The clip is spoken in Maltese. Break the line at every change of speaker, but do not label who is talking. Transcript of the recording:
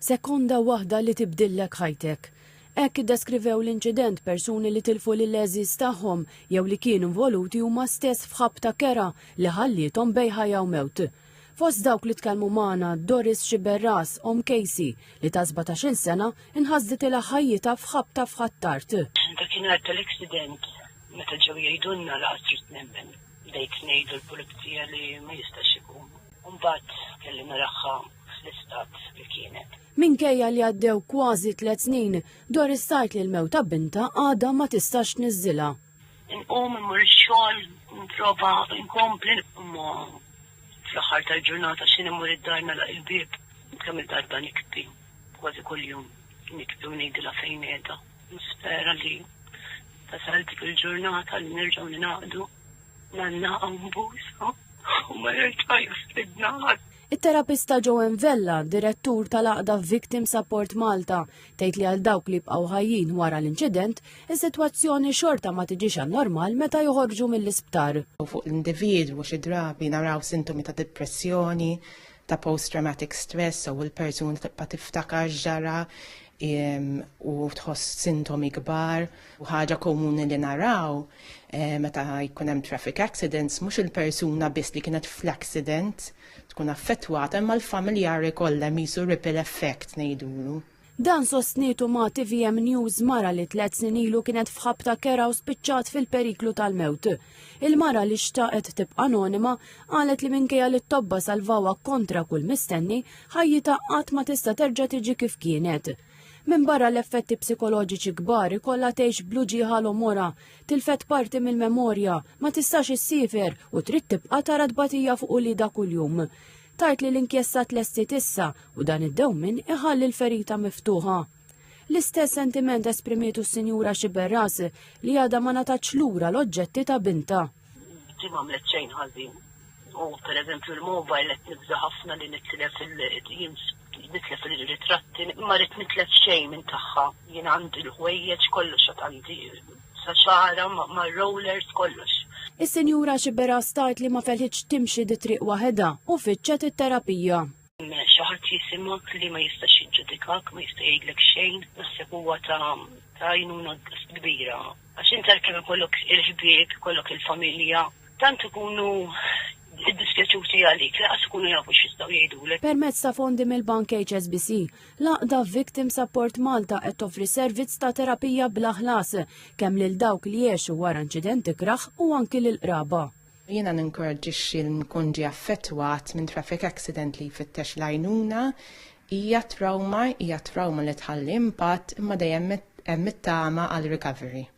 Sekonda waħda li tibdillek ħajtek. Hekk iddeskrivew l-inċident persuni li tilfu l-leżis tagħhom jew li kienu involuti huma stess f'ħabta kera li ħallithom bejn ħajja u mewt. Fost dawk li tkellmu magħna Doris Xiberras, Casey, li ta' 17-il sena inħażdet ilha ħajjitha f'ħabta f'ħattart.
Dakinhar tal-accident meta ġew jgħidulna l-għasrit nemmen bdejt ngħidu l-pulizija li ma jistax ikun. Mbagħad kelli naraħħa fl-istat li kienet.
Minkejja li għaddew kważi 3 snin, Doris tajt li l-mewt ta' binta għadha ma tistax niżżilha.
Inqum immur ix-xogħol, nipprova nkompli imma fl-aħħar tal-ġurnata x'in immur id-dar nagħlaq il-bieb. Kemm il-darba nikbi, kważi kuljum nikbi u ngħidilha fejn qiegħda. Nispera li tasal dik il-ġurnata li nerġgħu ningħaqdu nagħlaqgħu mbusa u ma nerġgħu jfridna ħadd.
It-terapista Joan Vella, direttur tal-Aqda Victim Support Malta, tgħid li għal dawk li bqgħu ħajjin wara l-inċident, is-sitwazzjoni xorta ma tiġix normal meta joħorġu mill-isptar.
Fuq l-individwu xi drabi naraw sintomi ta' depressjoni, ta' post-traumatic stress u l-persuna tibqa' tiftakar ġara u tħoss sintomi kbar u ħaġa komuni li naraw meta jkun hemm traffic accidents mhux il-persuna biss li kienet fl-accident tkun affettwata imma l-familjari kollha misu ripple effect ngħidulu.
Dan sostnietu ma' TVM News mara li 3 snin ilu kienet f'ħabta kera u spiċċat fil-periklu tal-mewt. Il-mara li xtaqet tibqa' anonima qalet li minkejja li t-tobba salvawa kontra kull mistenni ħajjita qatt ma tista' terġa' tiġi kif kienet. Min barra l-effetti psikoloġiċi kbar ikollha tgħix bluġi ħalomora, tilfet parti mill-memorja, ma tistax issifer u trid tibqa' tara tbatija fuq ulida kuljum. Tajt li l-inkjesta tlestit issa u dan id-dewmin iħalli l-ferita miftuħa. L-istess sentiment esprimitu s-Sinjura Xiberras li għadha ma natax lura l-oġġetti ta' binta.
Ġimgħa m'għamlet xejn ħażin. U pereżempju l-mobile qed nibża ħafna li nitlef il-ritratti, ma rrid nitlef xejn minn tagħha. Jien għandi l-ħwejjeġ kollox qed għandi sa xara ma' rollers kollox.
Is-Sinjura Xiberras tajt li ma felħitx timxi di triq waħedha u fitxet it-terapija.
Xi ħadd jisimak li ma jistax jiġġudikak, ma jista' jgħidlek xejn, naħseb huwa ta' għajnuna kbira. Għax inti kemm ikollok il-ħbieb, ikollok il-familja, tant ikunu id-dispjaċuti għalik, laqas ikunu jafu x'jistgħu jgħidulek.
Permezz ta' fondi mill-Bank HSBC, l-Aqda Victim Support Malta qed toffri servizz ta' terapija bla ħlas kemm lil dawk li jgħixu wara inċidenti kraħ u anki lil qraba.
Jiena ninkoraġġixxi li nkun ġie affettwat minn traffic accident li jfittex l-għajnuna hija trauma li tħalli impatt imma dejjem hemm it-tama għal recovery.